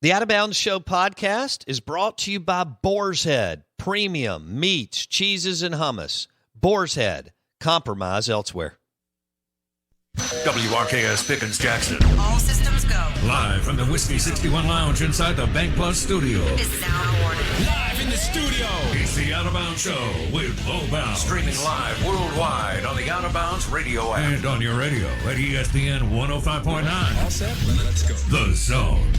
The Out of Bounds Show podcast is brought to you by Boar's Head, premium meats, cheeses, and hummus. Boar's Head, compromise elsewhere. WRKS Pickens Jackson. All systems go. Live from the Whiskey 61 Lounge inside the Bank Plus studio. This is Out of Order. Live in the studio. It's the Out of Bounds Show with Low Bounds. Streaming live worldwide on the Out of Bounds radio app. And on your radio at ESPN 105.9. All set? Let's go. The Zone.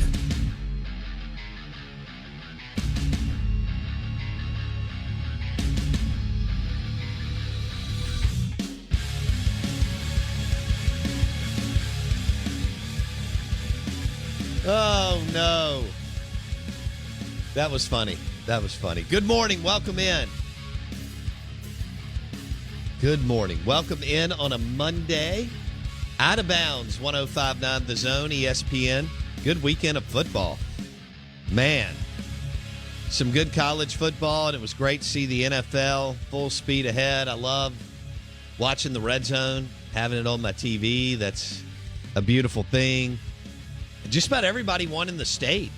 Oh, no. That was funny. That was funny. Good morning. Welcome in. Good morning. Welcome in on a Monday. Out of Bounds, 105.9 The Zone, ESPN. Good weekend of football. Man, some good college football, and it was great to see the NFL full speed ahead. I love watching the Red Zone, having it on my TV. That's a beautiful thing. Just about everybody won in the state.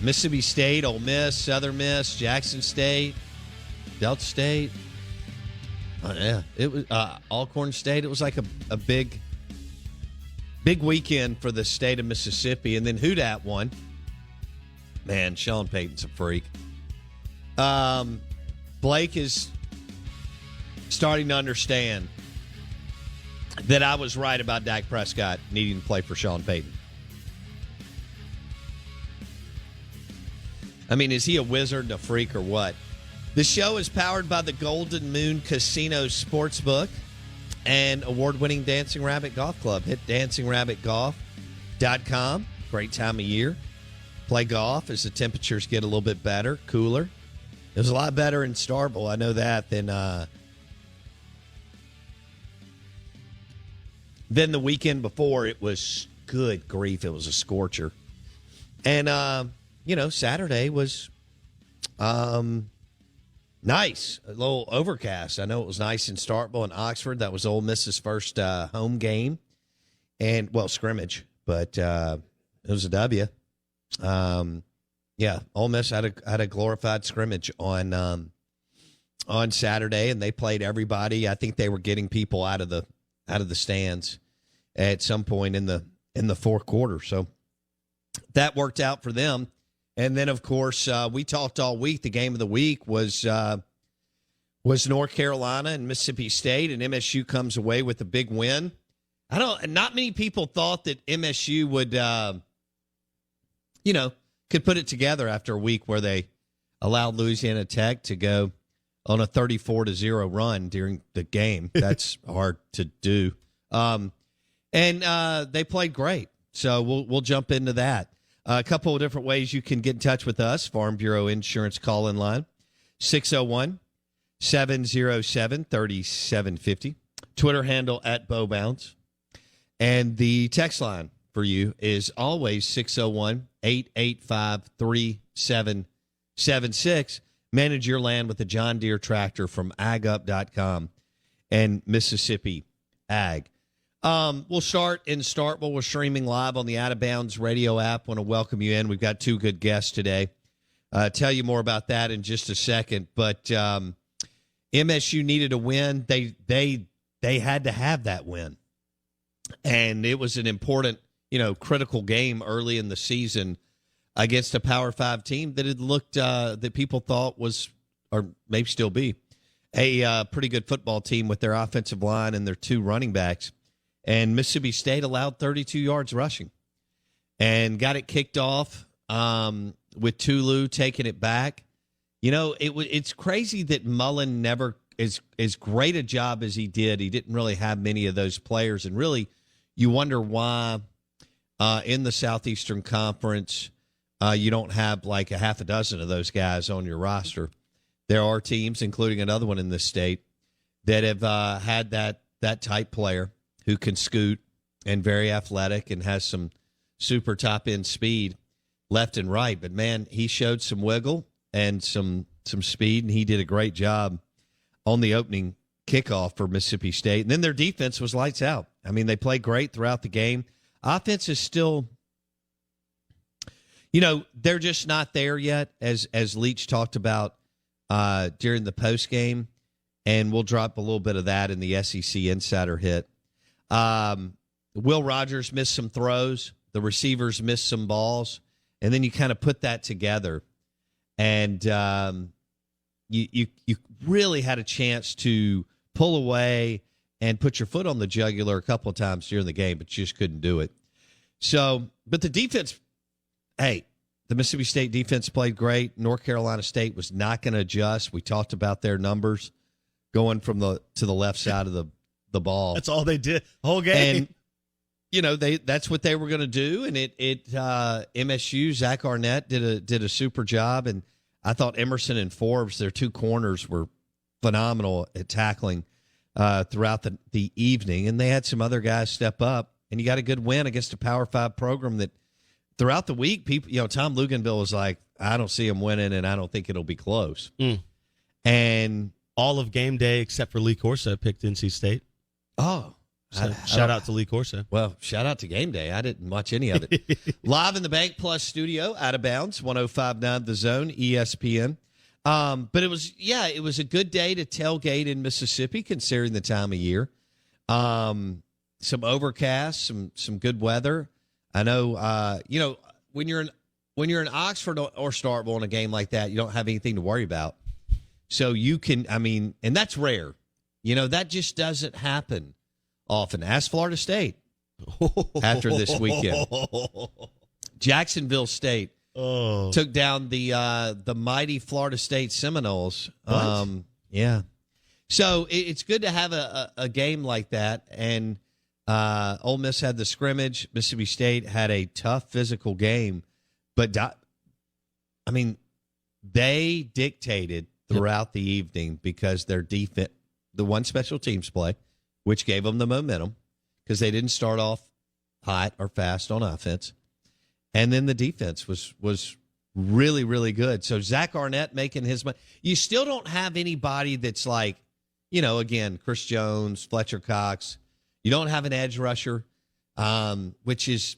Mississippi State, Ole Miss, Southern Miss, Jackson State, Delta State. Yeah, it was Alcorn State. It was like a big weekend for the state of Mississippi. And then Houdat won. Man, Sean Payton's a freak. Blake is starting to understand that I was right about Dak Prescott needing to play for Sean Payton. I mean, is he a wizard and a freak or what? The show is powered by the Golden Moon Casino Sportsbook and award-winning Dancing Rabbit Golf Club. Hit dancingrabbitgolf.com. Great time of year. Play golf as the temperatures get a little bit better, cooler. It was a lot better in Starkville, I know that, than the weekend before. It was, good grief, it was a scorcher. And, Saturday was nice. A little overcast. I know it was nice in Starkville and Oxford. That was Ole Miss's first home game. And, scrimmage. But it was a W. Ole Miss had a glorified scrimmage on Saturday, and they played everybody. I think they were getting people out of the stands at some point in the fourth quarter. So that worked out for them. And then, of course, we talked all week. The game of the week was North Carolina and Mississippi State, and MSU comes away with a big win. Not many people thought that MSU would, could put it together after a week where they allowed Louisiana Tech to go on a 34-0 run during the game. That's hard to do. And they played great. So we'll jump into that. A couple of different ways you can get in touch with us. Farm Bureau Insurance call-in line, 601-707-3750. Twitter handle @BowBounds. And the text line for you is always 601-885-3776. Manage your land with a John Deere tractor from agup.com and Mississippi Ag. We'll start in Starkville. We're streaming live on the Out of Bounds radio app. Want to welcome you in. We've got two good guests today. Tell you more about that in just a second. But MSU needed a win. They had to have that win, and it was an important, critical game early in the season against a Power 5 team that had looked that people thought was, or maybe still be, a pretty good football team with their offensive line and their two running backs. And Mississippi State allowed 32 yards rushing and got it kicked off with Tulu taking it back. It's crazy that Mullen never, as great a job as he didn't really have many of those players. And really, you wonder why in the Southeastern Conference you don't have like a half a dozen of those guys on your roster. There are teams, including another one in this state, that have had that type player who can scoot and very athletic and has some super top-end speed left and right. But, man, he showed some wiggle and some speed, and he did a great job on the opening kickoff for Mississippi State. And then their defense was lights out. I mean, they played great throughout the game. Offense is still They're just not there yet, as Leach talked about during the post game, and we'll drop a little bit of that in the SEC Insider Hit. Will Rogers missed some throws. The receivers missed some balls. And then you kind of put that together, and you really had a chance to pull away and put your foot on the jugular a couple of times during the game, but you just couldn't do it. So, but the defense, the Mississippi State defense played great. North Carolina State was not going to adjust. We talked about their numbers going from to the left side of the ball. That's all they did the whole game. And that's what they were going to do, and MSU, Zach Arnett did a super job, and I thought Emerson and Forbes, their two corners, were phenomenal at tackling throughout the evening, and they had some other guys step up, and you got a good win against a Power 5 program that throughout the week, people, Tom Luganville was like, I don't see him winning, and I don't think it'll be close. And all of game day except for Lee Corso picked NC State. Oh. So shout out to Lee Corso. Well, shout out to game day. I didn't watch any of it. Live in the Bank Plus studio, Out of Bounds, 105.9 The Zone, ESPN. But it was a good day to tailgate in Mississippi, considering the time of year. Some overcast, some good weather. I know, when you're in Oxford or Starkville in a game like that, you don't have anything to worry about. So you can, and that's rare. That just doesn't happen often. Ask Florida State after this weekend. Jacksonville State took down the mighty Florida State Seminoles. Yeah. So it's good to have a game like that. And Ole Miss had the scrimmage. Mississippi State had a tough physical game. But, they dictated throughout the evening because their defense, the one special teams play, which gave them the momentum because they didn't start off hot or fast on offense. And then the defense was really, really good. So Zach Arnett making his money. You still don't have anybody that's like, again, Chris Jones, Fletcher Cox. You don't have an edge rusher, which is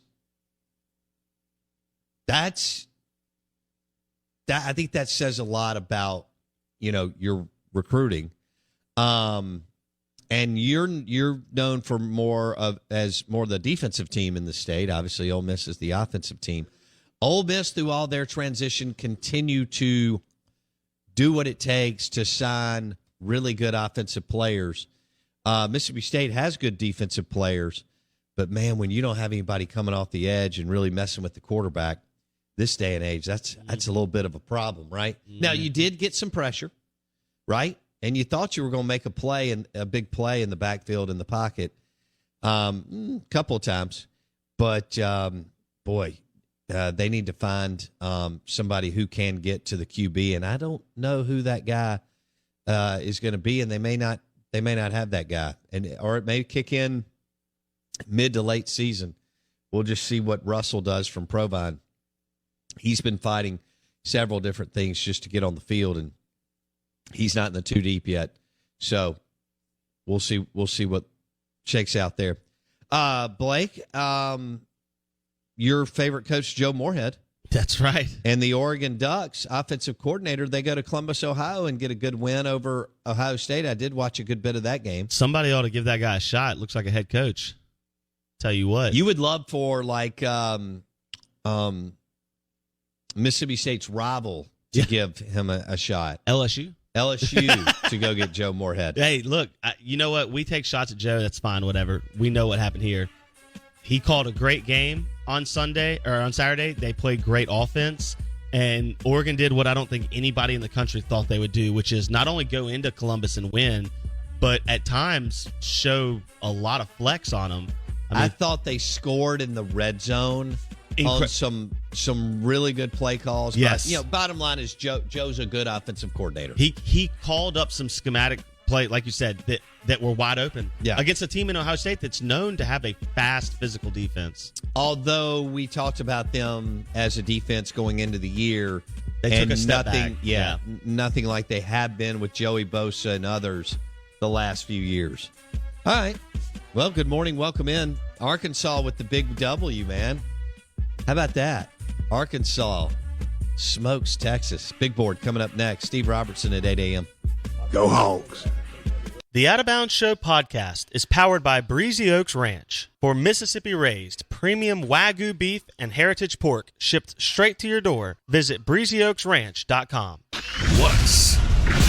I think that says a lot about, your recruiting. And you're known for more the defensive team in the state. Obviously, Ole Miss is the offensive team. Ole Miss, through all their transition, continue to do what it takes to sign really good offensive players. Mississippi State has good defensive players, but man, when you don't have anybody coming off the edge and really messing with the quarterback, this day and age, that's a little bit of a problem, right? Now, you did get some pressure, right? And you thought you were going to make a big play in the backfield in the pocket couple of times. But, they need to find somebody who can get to the QB. And I don't know who that guy is going to be, and they may not have that guy. Or it may kick in mid to late season. We'll just see what Russell does from Provine. He's been fighting several different things just to get on the field, and he's not in the 2 deep yet. So we'll see what shakes out there. Blake, your favorite coach, Joe Moorhead. That's right. And the Oregon Ducks offensive coordinator, they go to Columbus, Ohio, and get a good win over Ohio State. I did watch a good bit of that game. Somebody ought to give that guy a shot. Looks like a head coach. Tell you what. You would love for, Mississippi State's rival to give him a shot. LSU to go get Joe Moorhead. Hey, look, you know what? We take shots at Joe. That's fine, whatever. We know what happened here. He called a great game on Saturday. They played great offense, and Oregon did what I don't think anybody in the country thought they would do, which is not only go into Columbus and win, but at times show a lot of flex on them. I thought they scored in the red zone on some really good play calls. Yes. But, bottom line is Joe's a good offensive coordinator. He called up some schematic play, like you said, that were wide open against a team in Ohio State that's known to have a fast physical defense. Although we talked about them as a defense going into the year, they took a step back. Yeah, nothing like they have been with Joey Bosa and others the last few years. All right. Well, good morning. Welcome in. Arkansas with the big W, man. How about that? Arkansas smokes Texas. Big board coming up next. Steve Robertson at 8 a.m. Go Hogs. The Out of Bounds Show podcast is powered by Breezy Oaks Ranch. For Mississippi-raised premium Wagyu beef and heritage pork shipped straight to your door, visit breezyoaksranch.com. What's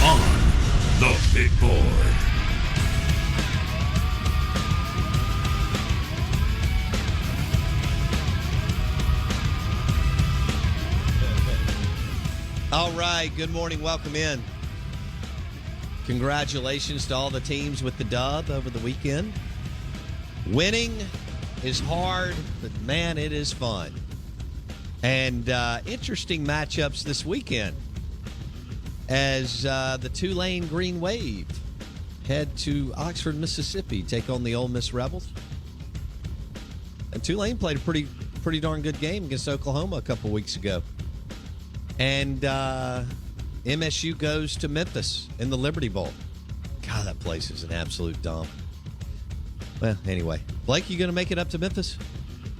on the big board? All right, good morning. Welcome in. Congratulations to all the teams with the dub over the weekend. Winning is hard, but man, it is fun. And interesting matchups this weekend as the Tulane Green Wave head to Oxford, Mississippi, take on the Ole Miss Rebels. And Tulane played a pretty darn good game against Oklahoma a couple weeks ago. And MSU goes to Memphis in the Liberty Bowl. God, that place is an absolute dump. Well, anyway. Blake, you going to make it up to Memphis?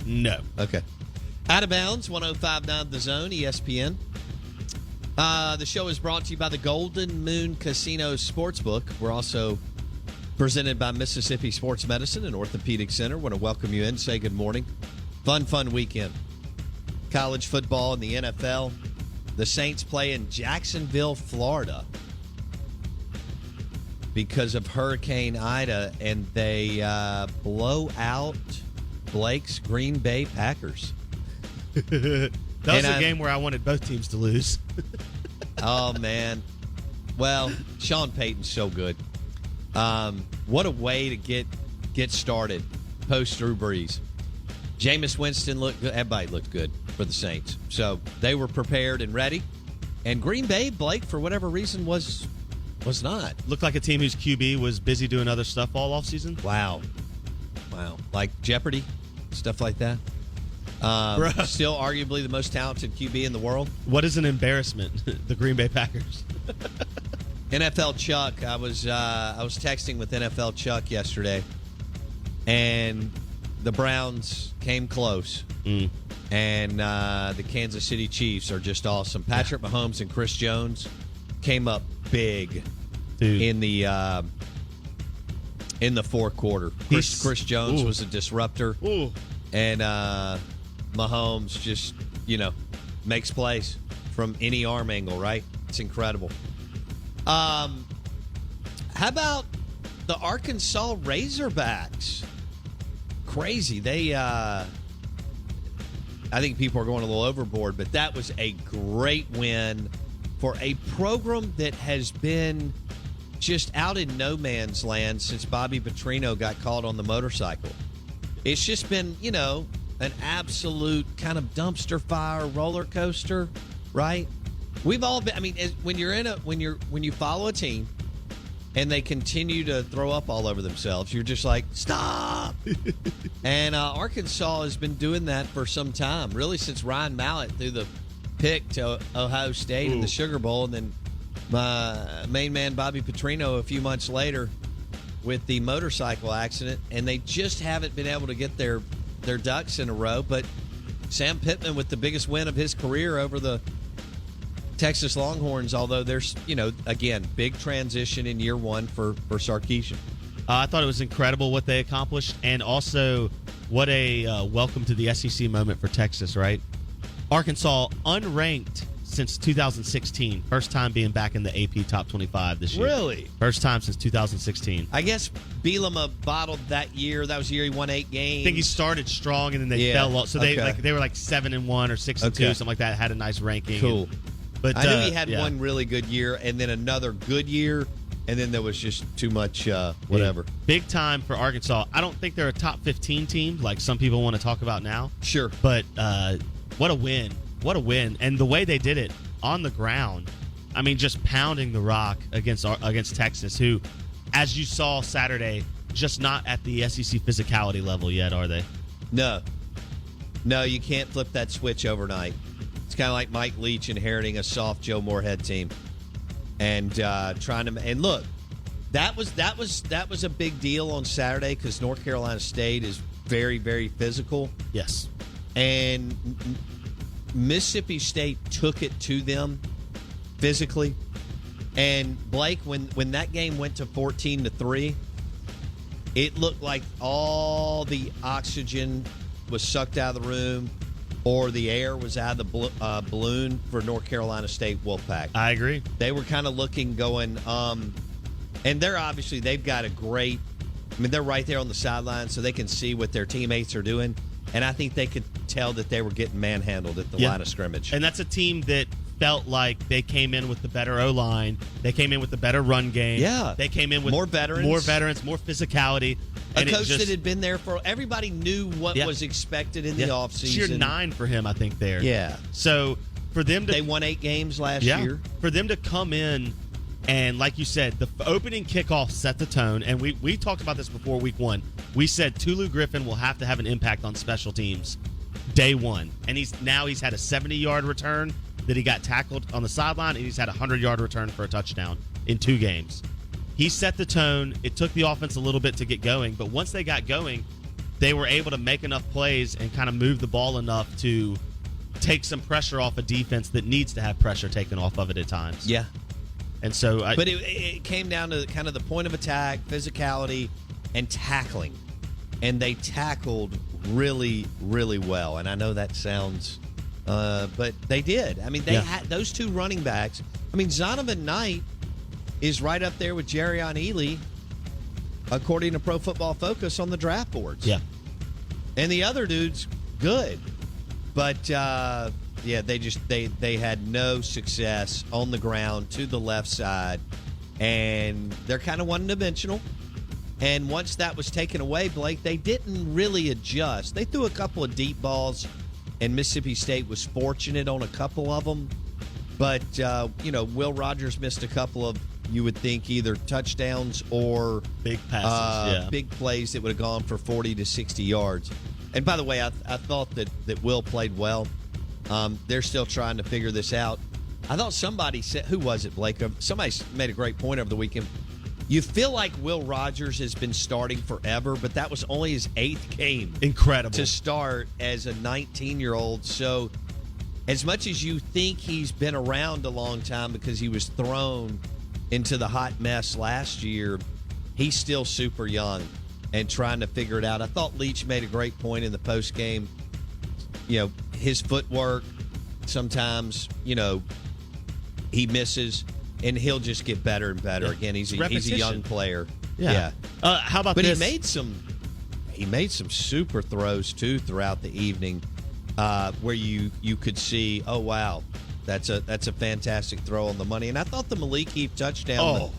No. Okay. Out of Bounds, 105.9 The Zone, ESPN. The show is brought to you by the Golden Moon Casino Sportsbook. We're also presented by Mississippi Sports Medicine and Orthopedic Center. Want to welcome you in, say good morning. Fun weekend. College football and the NFL. The Saints play in Jacksonville, Florida because of Hurricane Ida, and they blow out Blake's Green Bay Packers. That was a game where I wanted both teams to lose. Oh, man. Well, Sean Payton's so good. What a way to get started post Drew Brees. Jameis Winston looked good. Everybody looked good for the Saints. So they were prepared and ready. And Green Bay, Blake, for whatever reason, was not. Looked like a team whose QB was busy doing other stuff all offseason. Wow. Like Jeopardy, stuff like that. Still arguably the most talented QB in the world. What is an embarrassment? The Green Bay Packers. NFL Chuck, I was texting with NFL Chuck yesterday, and the Browns came close. And the Kansas City Chiefs are just awesome. Patrick Mahomes and Chris Jones came up big in the fourth quarter. Chris Jones was a disruptor. And Mahomes just, makes plays from any arm angle, right? It's incredible. How about the Arkansas Razorbacks? Crazy. They I think people are going a little overboard, but that was a great win for a program that has been just out in no man's land since Bobby Petrino got caught on the motorcycle. It's just been, an absolute kind of dumpster fire roller coaster, right? We've all been. I mean, when you follow a team and they continue to throw up all over themselves, you're just like, stop. And Arkansas has been doing that for some time, really since Ryan Mallett threw the pick to Ohio State in the Sugar Bowl, and then my main man Bobby Petrino a few months later with the motorcycle accident, and they just haven't been able to get their ducks in a row. But Sam Pittman with the biggest win of his career over the Texas Longhorns, although there's, again, big transition in year one for Sarkisian. I thought it was incredible what they accomplished, and also what a welcome to the SEC moment for Texas, right? Arkansas unranked since 2016. First time being back in the AP Top 25 this year. Really? First time since 2016. I guess Bielema bottled that year. That was the year he won 8 games. I think he started strong, and then they fell off. So they were like 7-1 or 6-2, something like that. Had a nice ranking. Cool. But I knew he had one really good year and then another good year, and then there was just too much whatever. Yeah. Big time for Arkansas. I don't think they're a top 15 team like some people want to talk about now. Sure. But what a win. What a win. And the way they did it on the ground, I mean, just pounding the rock against Texas, who, as you saw Saturday, just not at the SEC physicality level yet, are they? No, you can't flip that switch overnight. It's kind of like Mike Leach inheriting a soft Joe Moorhead team and trying to. And look, that was a big deal on Saturday because North Carolina State is very, very physical. Yes, and Mississippi State took it to them physically. And Blake, when that game went to 14-3, it looked like all the oxygen was sucked out of the room, or the air was out of the balloon for North Carolina State Wolfpack. I agree. They were kind of looking, going, and they've got a great, they're right there on the sideline, so they can see what their teammates are doing. And I think they could tell that they were getting manhandled at the line of scrimmage. And that's a team that felt like they came in with the better O-line. They came in with the better run game. Yeah. They came in with more veterans, more physicality. A coach that had been there for, everybody knew what was expected in the offseason. Year 9 for him, I think, there. Yeah. So for them to... They won 8 games last year. For them to come in and, like you said, the opening kickoff set the tone. And we talked about this before week 1. We said Tulu Griffin will have to have an impact on special teams day 1. And he's had a 70-yard return that he got tackled on the sideline, and he's had a 100-yard return for a touchdown in 2 games. He set the tone. It took the offense a little bit to get going, but once they got going, they were able to make enough plays and kind of move the ball enough to take some pressure off a defense that needs to have pressure taken off of it at times. Yeah. And so, but it came down to kind of the point of attack, physicality, and tackling. And they tackled really, really well. And I know that sounds, but they did. They had those 2 running backs. Zonovan Knight is right up there with Jerrion Ely, according to Pro Football Focus on the draft boards. Yeah. And the other dude's good. But, they had no success on the ground to the left side. And they're kind of one-dimensional. And once that was taken away, Blake, they didn't really adjust. They threw a couple of deep balls, and Mississippi State was fortunate on a couple of them. But, Will Rogers missed a couple of, you would think, either touchdowns or big passes, big plays that would have gone for 40 to 60 yards. And by the way, I thought that Will played well. They're still trying to figure this out. I thought somebody said, who was it, Blake? Somebody made a great point over the weekend. You feel like Will Rogers has been starting forever, but that was only his 8th game. Incredible. To start as a 19-year-old. So as much as you think he's been around a long time because he was thrown into the hot mess last year, he's still super young and trying to figure it out. I thought Leach made a great point in the post game. His footwork, sometimes, he misses, and he'll just get better and better. Again, he's a young player. Yeah. How about this? But he made some super throws too throughout the evening, where you could see, oh wow, that's a fantastic throw on the money. And I thought the Malik Heath touchdown,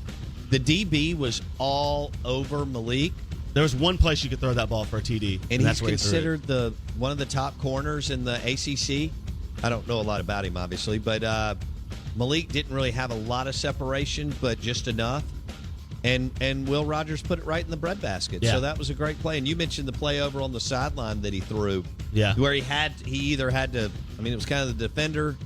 the DB was all over Malik. There was one place you could throw that ball for a TD, and he's considered one of the top corners in the ACC. I don't know a lot about him, obviously, but Malik didn't really have a lot of separation, but just enough. And Will Rogers put it right in the breadbasket. Yeah. So that was a great play. And you mentioned the play over on the sideline that he threw. Yeah. Where he either had to, it was kind of the defender,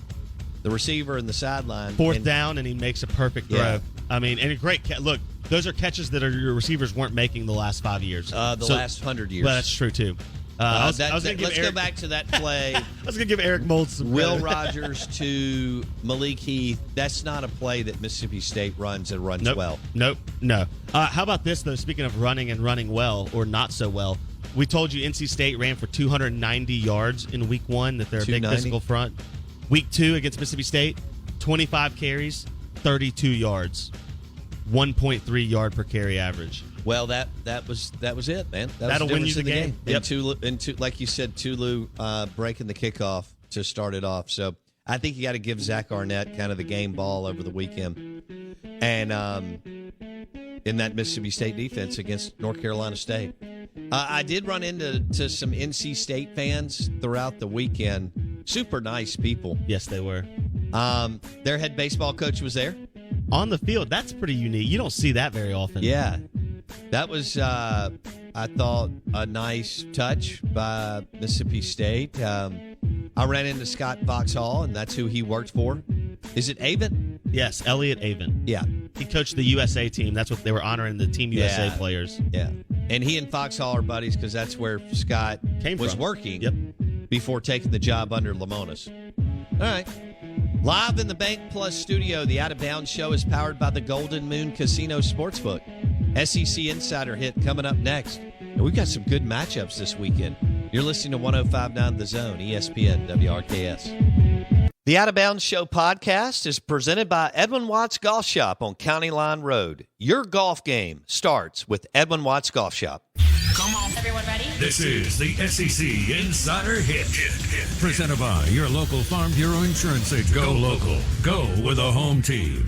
the receiver, and the sideline. Fourth down, and he makes a perfect throw. Yeah. And a great look. Those are catches that your receivers weren't making the last 5 years. Last 100 years. But that's true, too. Let's go back to that play. I was going to give Eric Moulds some Will credit. Rogers to Malik Heath. That's not a play that Mississippi State runs and runs well. Nope. No. How about this, though? Speaking of running and running well, or not so well, we told you NC State ran for 290 yards in week 1, that they're a big physical front. Week 2 against Mississippi State, 25 carries, 32 yards. 1.3 yard per carry average. Well, that was it, man. That'll win you the game. Yep. And like you said, Tulu breaking the kickoff to start it off. So I think you got to give Zach Arnett kind of the game ball over the weekend. And in that Mississippi State defense against North Carolina State. I did run into some NC State fans throughout the weekend. Super nice people. Yes, they were. Their head baseball coach was there. On the field, that's pretty unique. You don't see that very often. Yeah. That was, I thought, a nice touch by Mississippi State. I ran into Scott Foxhall, and that's who he worked for. Is it Avon? Yes, Elliot Avon. Yeah. He coached the USA team. That's what they were honoring, the Team USA players. Yeah. And he and Foxhall are buddies because that's where Scott was working. Yep. before taking the job under Lamonis. All right. Live in the Bank Plus studio, the Out of Bounds show is powered by the Golden Moon Casino Sportsbook. SEC Insider Hit coming up next. And we've got some good matchups this weekend. You're listening to 105.9 The Zone, ESPN, WRKS. The Out of Bounds Show podcast is presented by Edwin Watts Golf Shop on County Line Road. Your golf game starts with Edwin Watts Golf Shop. Come on. Everyone ready? This is the SEC Insider Hit. Presented by your local Farm Bureau Insurance agent. Go local. Go with a home team.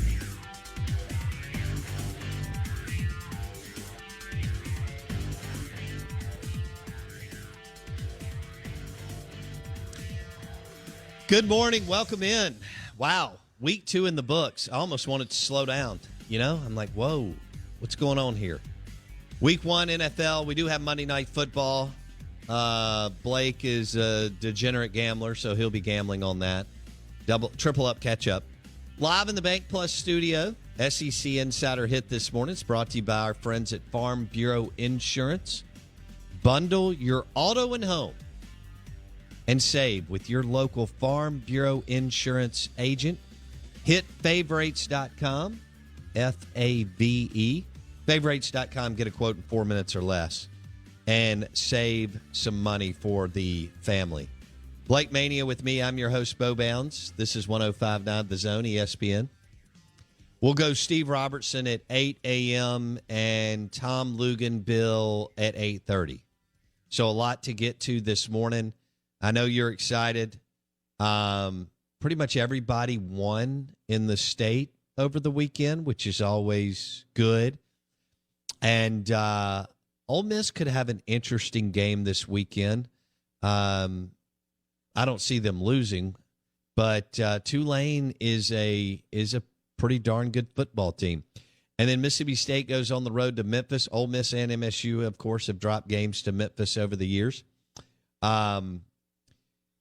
Good morning. Welcome in. Wow. Week 2 in the books. I almost wanted to slow down. You know, I'm like, whoa, what's going on here? Week 1 NFL. We do have Monday Night Football. Blake is a degenerate gambler, so he'll be gambling on that. Triple up, catch up. Live in the Bank Plus studio, SEC Insider Hit this morning. It's brought to you by our friends at Farm Bureau Insurance. Bundle your auto and home and save with your local Farm Bureau Insurance agent. Hit favorites.com, F-A-V-E. Favorites.com, get a quote in 4 minutes or less, and save some money for the family. Blake Mania with me. I'm your host, Bo Bounds. This is 105.9 The Zone, ESPN. We'll go Steve Robertson at 8 a.m. and Tom Luganbill at 8:30. So a lot to get to this morning. I know you're excited. Pretty much everybody won in the state over the weekend, which is always good. And Ole Miss could have an interesting game this weekend. I don't see them losing, but Tulane is a pretty darn good football team. And then Mississippi State goes on the road to Memphis. Ole Miss and MSU, of course, have dropped games to Memphis over the years.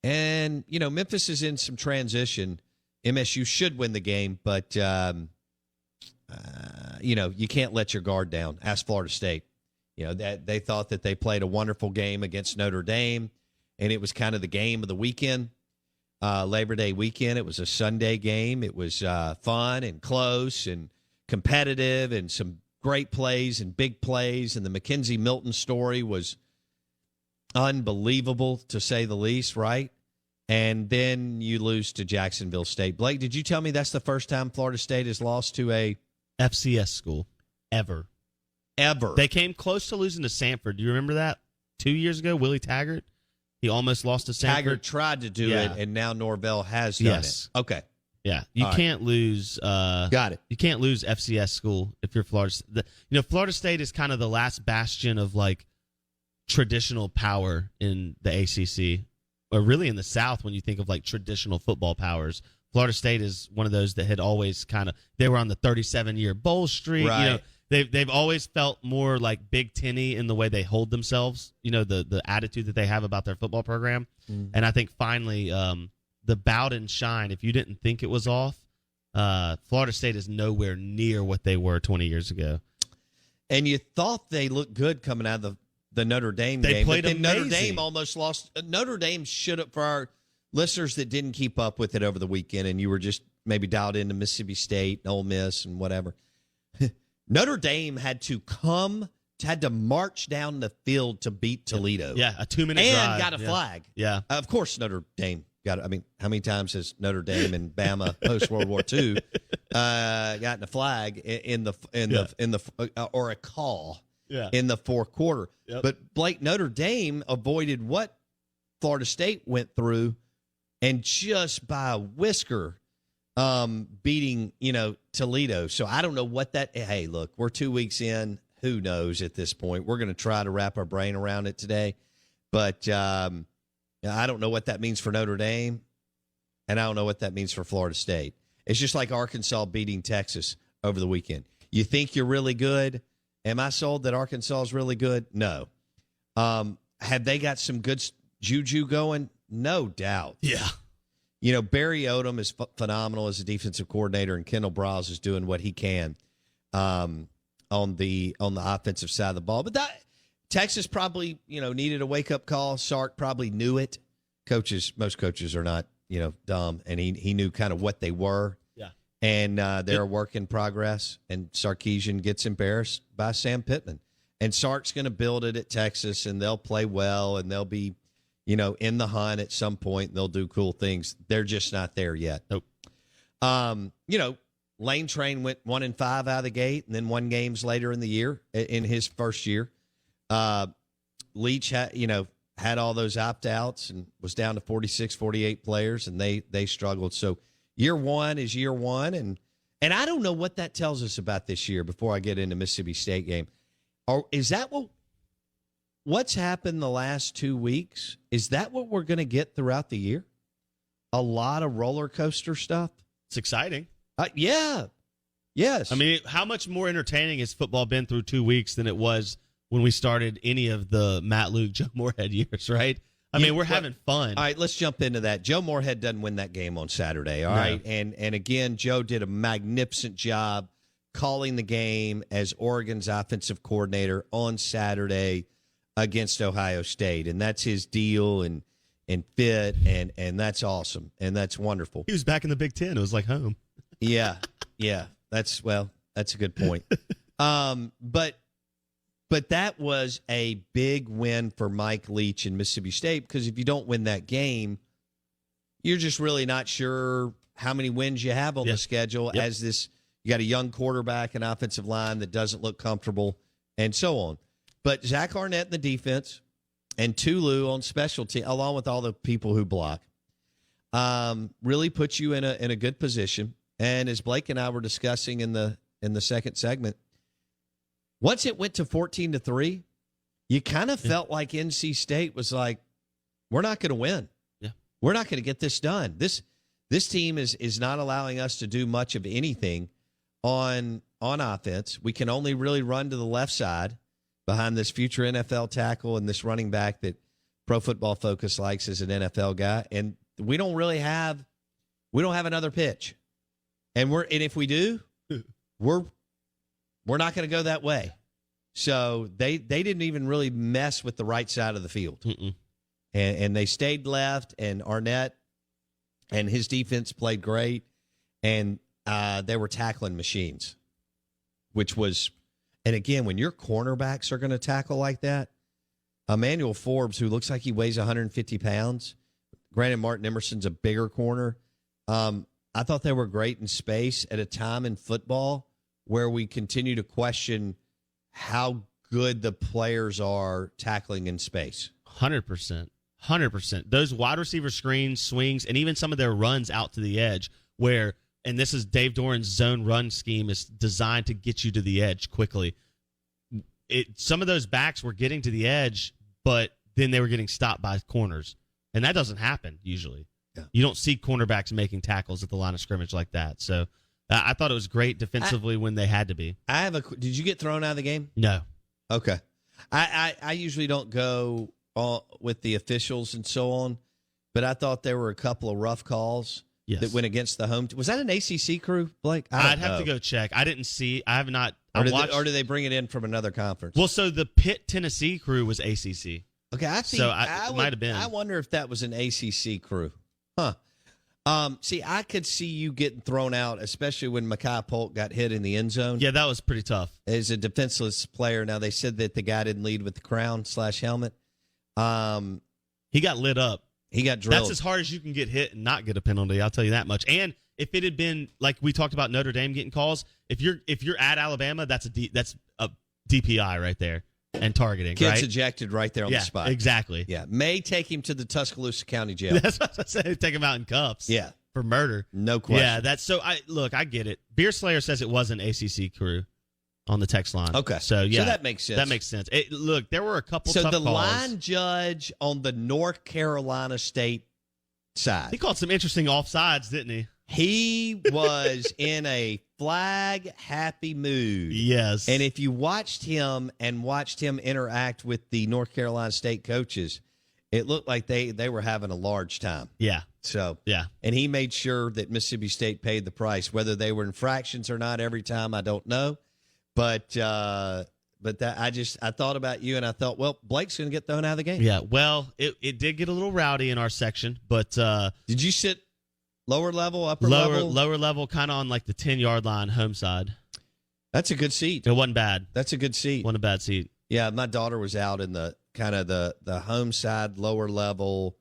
And, you know, Memphis is in some transition. MSU should win the game, but, you know, you can't let your guard down. Ask Florida State. You know, that they thought that they played a wonderful game against Notre Dame, and it was kind of the game of the weekend, Labor Day weekend. It was a Sunday game. It was fun and close and competitive and some great plays and big plays, and the Mackenzie Milton story was unbelievable, to say the least, right? And then you lose to Jacksonville State. Blake, did you tell me that's the first time Florida State has lost to a FCS school ever? They came close to losing to Sanford. Do you remember that? 2 years ago, Willie Taggart, he almost lost to Sanford. Taggart tried to do it, and now Norvell has done it. Okay. Yeah, you can't lose. Got it. You can't lose FCS school if you're Florida. Florida State is kind of the last bastion of like traditional power in the ACC, or really in the South when you think of like traditional football powers. Florida State is one of those that had always kind of, they were on the 37-year bowl streak. Right. You know, they've always felt more like Big Ten-y in the way they hold themselves. You know, the attitude that they have about their football program. Mm. And I think finally, the Bowden shine, if you didn't think it was off, Florida State is nowhere near what they were 20 years ago. And you thought they looked good coming out of the Notre Dame game. They played but then amazing. Notre Dame almost lost. Notre Dame should have, for our listeners that didn't keep up with it over the weekend and you were just maybe dialed into Mississippi State and Ole Miss and whatever, Notre Dame had to march down the field to beat Toledo. Yeah, a 2-minute and drive. And got a flag. Yeah. Of course Notre Dame got it. I mean, how many times has Notre Dame and Bama post-World War II gotten a flag or a call in the fourth quarter? Yep. But Blake, Notre Dame avoided what Florida State went through and just by a whisker beating, Toledo. So I don't know what that – hey, look, we're 2 weeks in. Who knows at this point? We're going to try to wrap our brain around it today. But I don't know what that means for Notre Dame, and I don't know what that means for Florida State. It's just like Arkansas beating Texas over the weekend. You think you're really good? Am I sold that Arkansas is really good? No. Have they got some good juju going? No doubt. Yeah. Barry Odom is phenomenal as a defensive coordinator, and Kendall Browse is doing what he can on the offensive side of the ball. But that Texas probably, needed a wake-up call. Sark probably knew it most coaches are not, dumb, and he knew kind of what they were. Yeah. And they're a work in progress, and Sarkisian gets embarrassed by Sam Pittman. And Sark's going to build it at Texas, and they'll play well, and they'll be, in the hunt at some point, and they'll do cool things. They're just not there yet. Nope. Lane Train went 1-5 out of the gate, and then won games later in the year, in his first year. Leach had all those opt-outs and was down to 46, 48 players, and they struggled. So year one is year one, and I don't know what that tells us about this year before I get into Mississippi State game. Or is that what's happened the last 2 weeks? Is that what we're going to get throughout the year? A lot of roller coaster stuff? It's exciting. Yeah. Yes. I mean, how much more entertaining has football been through 2 weeks than it was when we started any of the Matt Luke, Joe Moorhead years, right? I mean, we're having fun. All right, let's jump into that. Joe Moorhead doesn't win that game on Saturday, all right? And again, Joe did a magnificent job calling the game as Oregon's offensive coordinator on Saturday against Ohio State. And that's his deal and fit, and that's awesome, and that's wonderful. He was back in the Big Ten. It was like home. Yeah. That's a good point. But that was a big win for Mike Leach in Mississippi State, because if you don't win that game, you're just really not sure how many wins you have on the schedule. Yep. As this, you got a young quarterback, an offensive line that doesn't look comfortable, and so on. But Zach Arnett in the defense and Tulu on specialty, along with all the people who block, really puts you in a good position. And as Blake and I were discussing in the second segment, once it went to 14-3, you kind of felt like NC State was like, we're not going to win. Yeah. We're not going to get this done. This team is not allowing us to do much of anything on offense. We can only really run to the left side behind this future NFL tackle and this running back that Pro Football Focus likes as an NFL guy. And we don't have another pitch. And if we do, we're not going to go that way. So they didn't even really mess with the right side of the field. And they stayed left, and Arnett and his defense played great, and they were tackling machines, which was, and again, when your cornerbacks are going to tackle like that, Emmanuel Forbes, who looks like he weighs 150 pounds, granted Martin Emerson's a bigger corner, I thought they were great in space at a time in football where we continue to question how good the players are tackling in space. 100%. 100%. Those wide receiver screens, swings, and even some of their runs out to the edge where, and this is Dave Doran's zone run scheme, is designed to get you to the edge quickly. Some of those backs were getting to the edge, but then they were getting stopped by corners. And that doesn't happen usually. Yeah. You don't see cornerbacks making tackles at the line of scrimmage like that. So I thought it was great defensively when they had to be. Did you get thrown out of the game? No. Okay. I usually don't go with the officials and so on, but I thought there were a couple of rough calls that went against the home. Was that an ACC crew, Blake? I'd have to go check. I didn't see. I have not. Or do they bring it in from another conference? Well, so the Pitt, Tennessee crew was ACC. Okay, I think it might have been. I wonder if that was an ACC crew. Huh. See, I could see you getting thrown out, especially when Mekhi Polk got hit in the end zone. Yeah, that was pretty tough. As a defenseless player. Now, they said that the guy didn't lead with the crown/helmet. He got lit up. He got drilled. That's as hard as you can get hit and not get a penalty, I'll tell you that much. And if it had been, like we talked about Notre Dame getting calls, if you're at Alabama, that's a DPI right there. And targeting, Kids right? ejected right there on the spot. Exactly. Yeah. May take him to the Tuscaloosa County Jail. That's what I said. Take him out in cuffs. Yeah. For murder. No question. Yeah, that's so. I get it. Beer Slayer says it was an ACC crew on the text line. Okay. So, yeah. So that makes sense. That makes sense. Look, there were a couple tough calls. So the line judge on the North Carolina State side. He called some interesting offsides, didn't he? He was in a flag-happy mood. Yes. And if you watched him interact with the North Carolina State coaches, it looked like they were having a large time. Yeah. So, yeah. And he made sure that Mississippi State paid the price. Whether they were infractions or not every time, I don't know. But But that I thought about you, and I thought, well, Blake's going to get thrown out of the game. Yeah, well, it did get a little rowdy in our section, but Did you sit lower level, upper lower level? lower level, kind of on like the 10-yard line, home side. That's a good seat. It wasn't bad. That's a good seat. Wasn't a bad seat. Yeah, my daughter was out in the kind of the home side, lower level,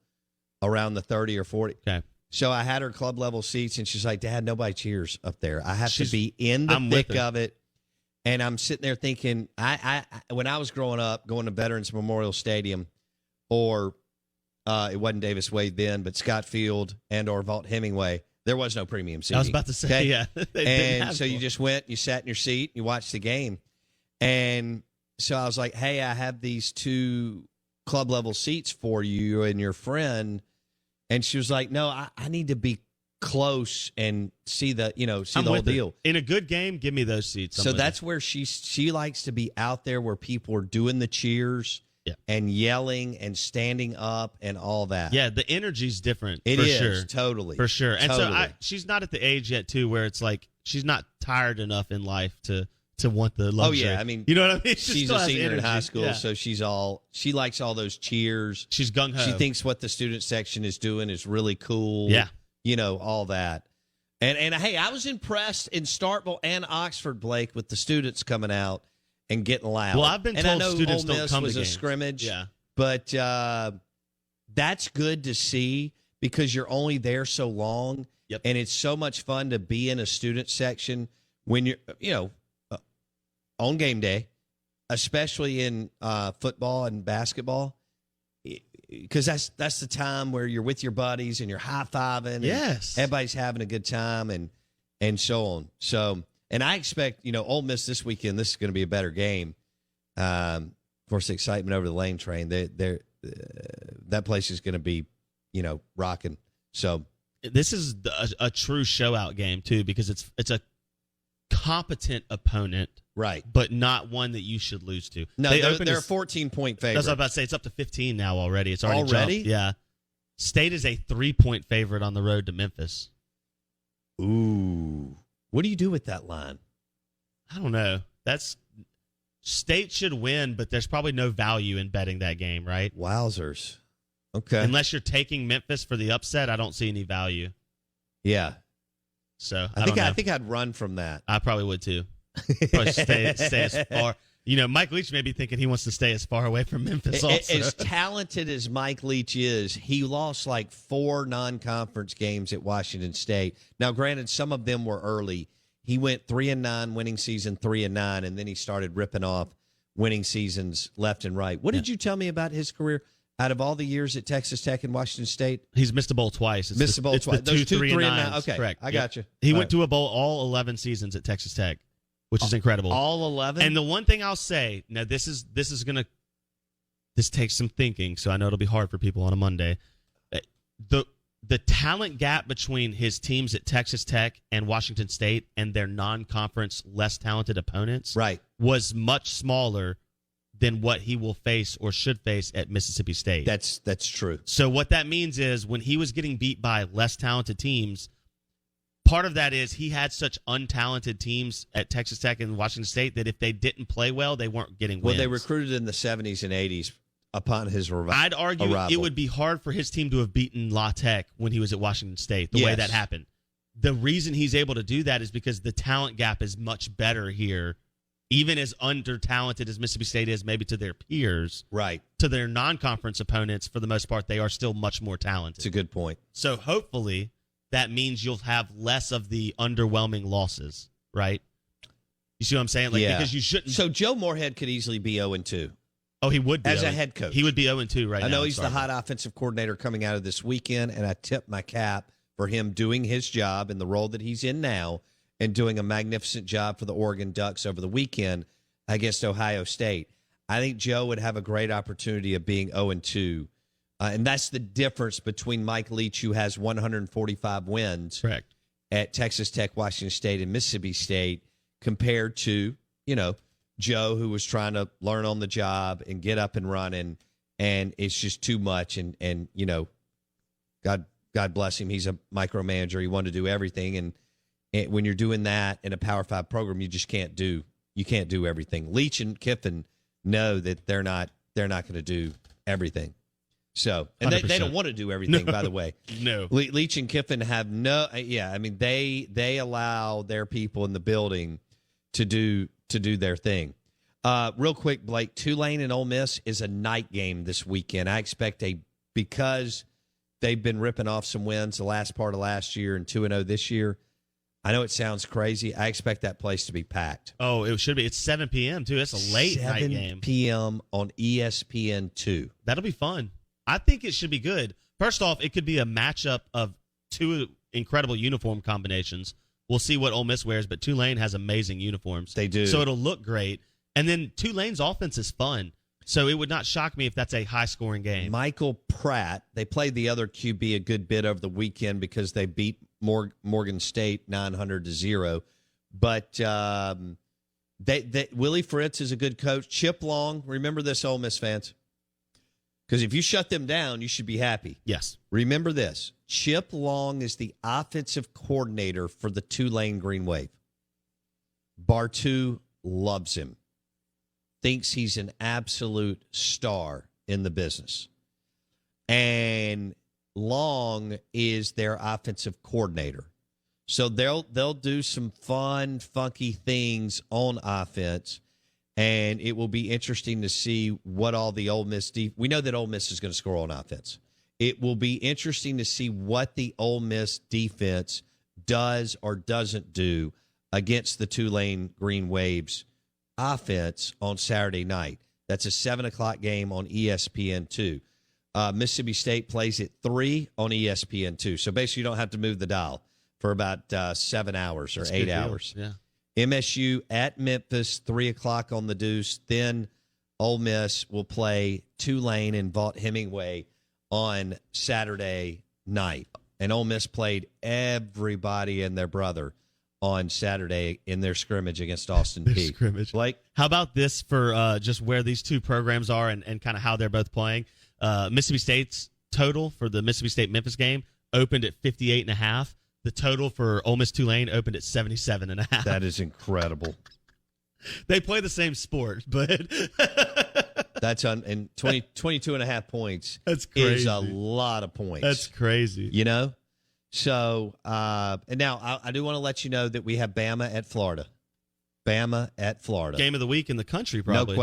around the 30 or 40. Okay. So I had her club level seats, and she's like, Dad, nobody cheers up there. I have to be in the I'm with thick her. of it. And I'm sitting there thinking, I when I was growing up, going to Veterans Memorial Stadium, or it wasn't Davis Wade then, but Scott Field and or Vaught Hemingway, there was no premium seating. I was about to say, okay? yeah. They didn't And have so you one. just went, you sat in your seat, you watched the game. And so I was like, hey, I have these 2 club level seats for you and your friend. And she was like, no, I need to be close and see the, see I'm the whole with it. deal. In a good game, give me those seats. I'm So with that's where she likes to be out there where people are doing the cheers and yelling and standing up and all that. it. Yeah, the energy's different. It for is, sure. totally. For sure. And Totally. so she's not at the age yet, too, where it's like she's not tired enough in life to want the luxury. Oh, yeah. I mean, you know what I mean? She she's still a has senior in energy. high school, Yeah. so she likes all those cheers. She's gung-ho. She thinks what the student section is doing is really cool. Yeah. All that. And hey, I was impressed in Starkville and Oxford, Blake, with the students coming out and getting loud. Well, I've been and I told know students Ole don't Miss come to was a games. scrimmage. Yeah. But that's good to see because you're only there so long. Yep. And it's so much fun to be in a student section when you're, on game day, especially in football and basketball, because that's the time where you're with your buddies and you're high-fiving. And Yes. everybody's having a good time and so on. So, and I expect, Ole Miss this weekend, this is going to be a better game. Of course, the excitement over the Lane train, that place is going to be, rocking. So This is a true show-out game, too, because it's a competent opponent, right, but not one that you should lose to. no, They they're opened a as- 14-point favorite. That's what I was about to say. It's up to 15 now already. It's already Already? jumped. Yeah. State is a 3-point favorite on the road to Memphis. Ooh, what do you do with that line? I don't know. State should win, but there's probably no value in betting that game, right? Wowzers. Okay. Unless you're taking Memphis for the upset, I don't see any value. Yeah. So I don't know. think I'd run from that. I probably would too. Probably stay as far. Mike Leach may be thinking he wants to stay as far away from Memphis also. As talented as Mike Leach is, he lost like 4 non-conference games at Washington State. Now, granted, some of them were early. He went 3-9, winning season 3-9, and then he started ripping off winning seasons left and right. What did you tell me about his career? Out of all the years at Texas Tech and Washington State, He's missed a bowl twice. It's missed a bowl it's twice. The Those 2, 2, 3, 3 and and 9. 9s. Okay, Correct. I got you. He All went to a bowl all 11 seasons at Texas Tech, which is incredible. All 11? And the one thing I'll say, now this takes some thinking, so I know it'll be hard for people on a Monday. The talent gap between his teams at Texas Tech and Washington State and their non-conference less talented opponents right. was much smaller than what he will face or should face at Mississippi State. That's true. So what that means is when he was getting beat by less talented teams, part of that is he had such untalented teams at Texas Tech and Washington State that if they didn't play well, they weren't getting wins. Well, they recruited in the 70s and 80s upon his arrival. I'd argue it would be hard for his team to have beaten La Tech when he was at Washington State, the way that happened. The reason he's able to do that is because the talent gap is much better here, even as under-talented as Mississippi State is maybe to their peers. Right. To their non-conference opponents, for the most part, they are still much more talented. It's a good point. So hopefully that means you'll have less of the underwhelming losses, right? You see what I'm saying? Because you shouldn't. So Joe Moorhead could easily be 0-2. Oh, he would be. As a 0-2. head coach. He would be 0-2 right now. I know I'm he's sorry. the hot offensive coordinator coming out of this weekend, and I tip my cap for him doing his job in the role that he's in now and doing a magnificent job for the Oregon Ducks over the weekend against Ohio State. I think Joe would have a great opportunity of being 0-2. And that's the difference between Mike Leach, who has 145 wins Correct. at Texas Tech, Washington State, and Mississippi State, compared to, Joe, who was trying to learn on the job and get up and running, and it's just too much. And God bless him, he's a micromanager. He wanted to do everything, and when you're doing that in a Power 5 program, you just can't do You can't do everything. Leach and Kiffin know that they're not going to do everything. So, and they don't want to do everything, by the way. No. Leach and Kiffin have no. Yeah, I mean they allow their people in the building to do their thing. Real quick, Blake, Tulane and Ole Miss is a night game this weekend. I expect because they've been ripping off some wins the last part of last year and 2-0 this year. I know it sounds crazy. I expect that place to be packed. Oh, it should be. It's 7 p.m. too. It's a late night game. 7 p.m. on ESPN2. That'll be fun. I think it should be good. First off, it could be a matchup of two incredible uniform combinations. We'll see what Ole Miss wears, but Tulane has amazing uniforms. They do. So it'll look great. And then Tulane's offense is fun. So it would not shock me if that's a high-scoring game. Michael Pratt, they played the other QB a good bit over the weekend because they beat Morgan State 900-0. But Willie Fritz is a good coach. Chip Long, remember this, Ole Miss fans? Because if you shut them down, you should be happy. Yes. Remember this. Chip Long is the offensive coordinator for the Tulane Green Wave. Bartu loves him. Thinks he's an absolute star in the business. And Long is their offensive coordinator. So they'll do some fun, funky things on offense. And it will be interesting to see what all the Ole Miss we know that Ole Miss is going to score on offense. It will be interesting to see what the Ole Miss defense does or doesn't do against the Tulane Green Waves offense on Saturday night. That's a 7 o'clock game on ESPN2. Mississippi State plays at 3 on ESPN2. So basically, you don't have to move the dial for about 7 hours or That's 8 hours. Yeah. MSU at Memphis, 3 o'clock on the Deuce. Then Ole Miss will play Tulane and Vaught Hemingway on Saturday night. And Ole Miss played everybody and their brother on Saturday in their scrimmage against Austin Peay. Scrimmage. Blake? How about this for just where these two programs are and kind of how they're both playing? Mississippi State's total for the Mississippi State-Memphis game opened at 58.5. The total for Ole Miss Tulane opened at 77.5. That is incredible. They play the same sport, but That's and 22.5 points. That's crazy. Is a lot of points. That's crazy. You know? So, and now I do want to let you know that we have Bama at Florida. Bama at Florida. Game of the week in the country, probably.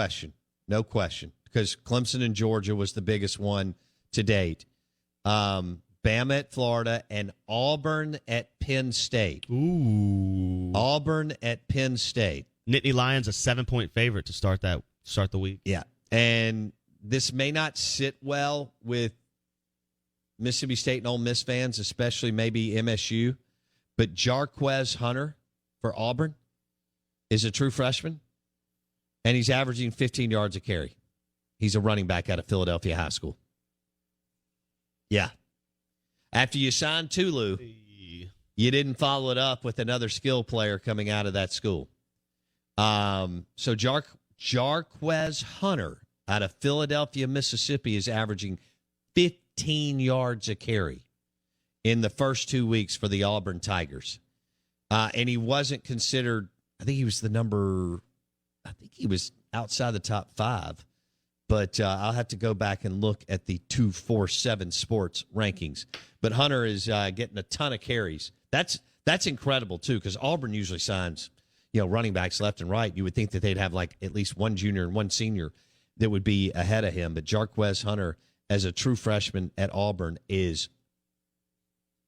No question. Because Clemson and Georgia was the biggest one to date. Bama at Florida and Auburn at Penn State. Ooh. Auburn at Penn State. Nittany Lions a 7-point favorite to start the week. Yeah. And this may not sit well with Mississippi State and Ole Miss fans, especially maybe MSU, but Jarquez Hunter for Auburn is a true freshman, and he's averaging 15 yards a carry. He's a running back out of Philadelphia High School. Yeah. After you signed Tulu, you didn't follow it up with another skill player coming out of that school. So Jarquez Hunter out of Philadelphia, Mississippi is averaging 15 yards a carry in the first 2 weeks for the Auburn Tigers. And he wasn't considered, I think he was outside the top 5. But I'll have to go back and look at the 247 Sports rankings. But Hunter is getting a ton of carries. That's incredible, too, because Auburn usually signs, running backs left and right. You would think that they'd have like at least one junior and one senior that would be ahead of him. But Jarquez Hunter, as a true freshman at Auburn, is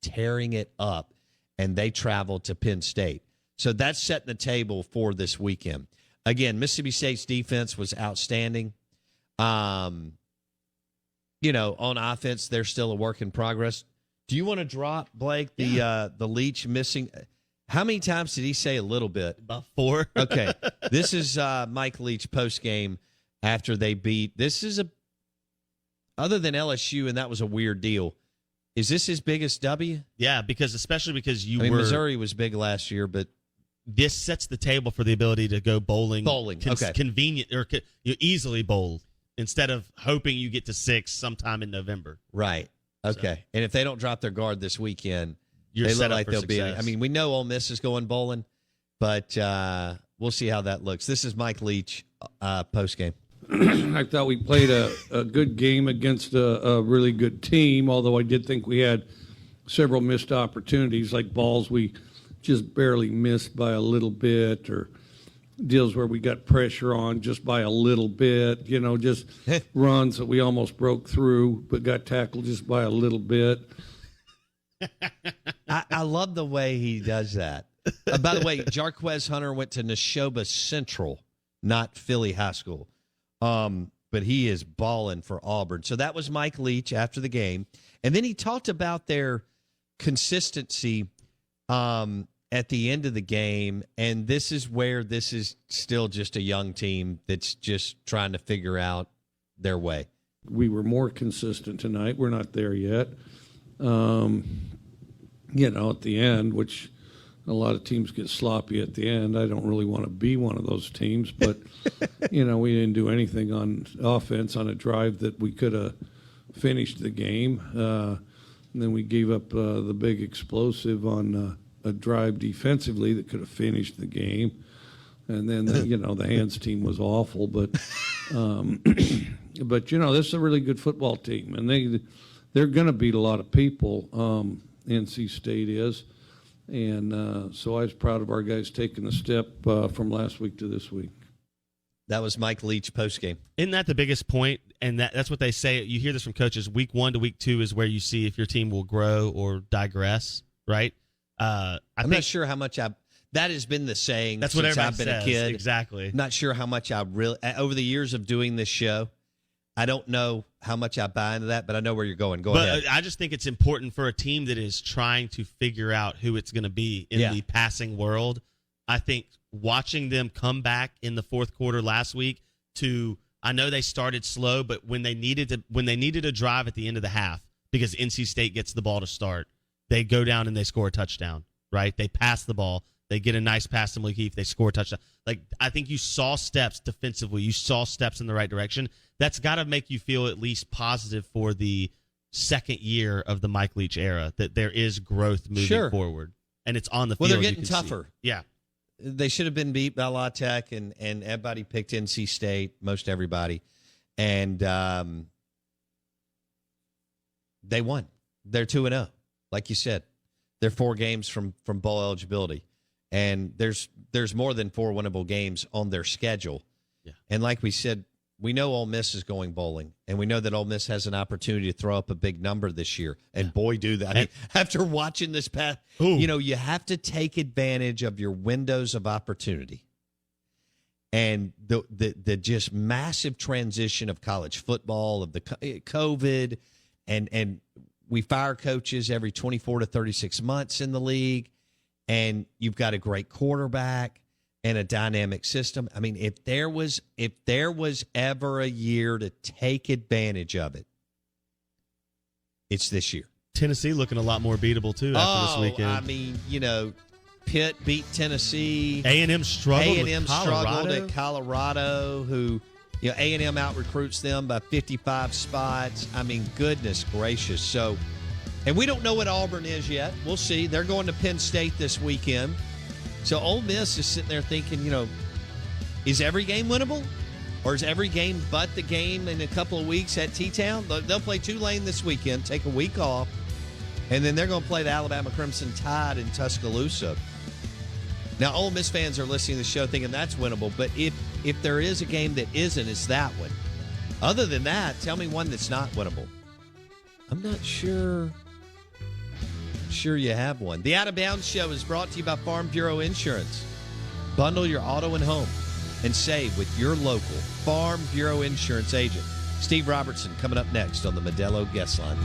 tearing it up, and they travel to Penn State. So that's setting the table for this weekend. Again, Mississippi State's defense was outstanding. On offense, they're still a work in progress. Do you want to drop, Blake, the Leach missing? How many times did he say a little bit? About 4. Okay. This is Mike Leach post-game after they beat. This is other than LSU, and that was a weird deal. Is this his biggest W? Yeah, especially because Missouri was big last year, but this sets the table for the ability to go bowling. Okay. Convenient, or you easily bowl instead of hoping you get to 6 sometime in November. Right. Okay. So, and if they don't drop their guard this weekend, they look set up like for they'll success. be. We know Ole Miss is going bowling, but we'll see how that looks. This is Mike Leach post game. I thought we played a good game against a really good team, although I did think we had several missed opportunities, like balls we just barely missed by a little bit, or deals where we got pressure on just by a little bit, just runs that we almost broke through but got tackled just by a little bit. I love the way he does that. By the way, Jarquez Hunter went to Neshoba Central, not Philly High School. But he is balling for Auburn. So that was Mike Leach after the game. And then he talked about their consistency at the end of the game. And this is where this is still just a young team that's just trying to figure out their way. We were more consistent tonight. We're not there yet. At the end, which a lot of teams get sloppy at the end. I don't really want to be one of those teams, but, we didn't do anything on offense on a drive that we could have finished the game. And then we gave up the big explosive on a drive defensively that could have finished the game. And then, the hands team was awful. But, this is a really good football team. And they're going to beat a lot of people, NC State is. And so I was proud of our guys taking the step from last week to this week. That was Mike Leach postgame. Isn't that the biggest point? And that's what they say. You hear this from coaches. Week 1 to week 2 is where you see if your team will grow or digress, right? I'm not sure how much that has been the saying that's since what I've been says. a kid. Exactly. Not sure how much I really, over the years of doing this show, I don't know how much I buy into that, but I know where you're going. Go ahead. But I just think it's important for a team that is trying to figure out who it's going to be in the passing world. I think watching them come back in the fourth quarter last week I know they started slow, but when they needed a drive at the end of the half because NC State gets the ball to start, they go down and they score a touchdown, right? They pass the ball. They get a nice pass to Malik Heath. They score a touchdown. I think you saw steps defensively. You saw steps in the right direction. That's got to make you feel at least positive for the second year of the Mike Leach era, that there is growth moving forward. And it's on the field. Well, they're getting tougher. Yeah. They should have been beat by La Tech, and everybody picked NC State, most everybody. And they won. They're 2-0, like you said. They're 4 games from bowl eligibility. And there's more than 4 winnable games on their schedule. Yeah. And like we said, we know Ole Miss is going bowling, and we know that Ole Miss has an opportunity to throw up a big number this year. And boy, do that. I mean, after watching this path, you have to take advantage of your windows of opportunity. And the just massive transition of college football, of the COVID, and we fire coaches every 24 to 36 months in the league, and you've got a great quarterback and a dynamic system. I mean, if there was ever a year to take advantage of it, it's this year. Tennessee looking a lot more beatable too after this weekend. I mean, Pitt beat Tennessee. A&M struggled at Colorado, who, A&M out-recruits them by 55 spots. I mean, goodness gracious. So, and we don't know what Auburn is yet. We'll see. They're going to Penn State this weekend. So Ole Miss is sitting there thinking, is every game winnable? Or is every game but the game in a couple of weeks at T-Town? They'll play Tulane this weekend, take a week off, and then they're going to play the Alabama Crimson Tide in Tuscaloosa. Now, Ole Miss fans are listening to the show thinking that's winnable, but if there is a game that isn't, it's that one. Other than that, tell me one that's not winnable. I'm not sure. Sure you have one. The Out of Bounds Show is brought to you by Farm Bureau Insurance. Bundle your auto and home and save with your local Farm Bureau Insurance agent. Steve Robertson coming up next on the Modelo Guest Line.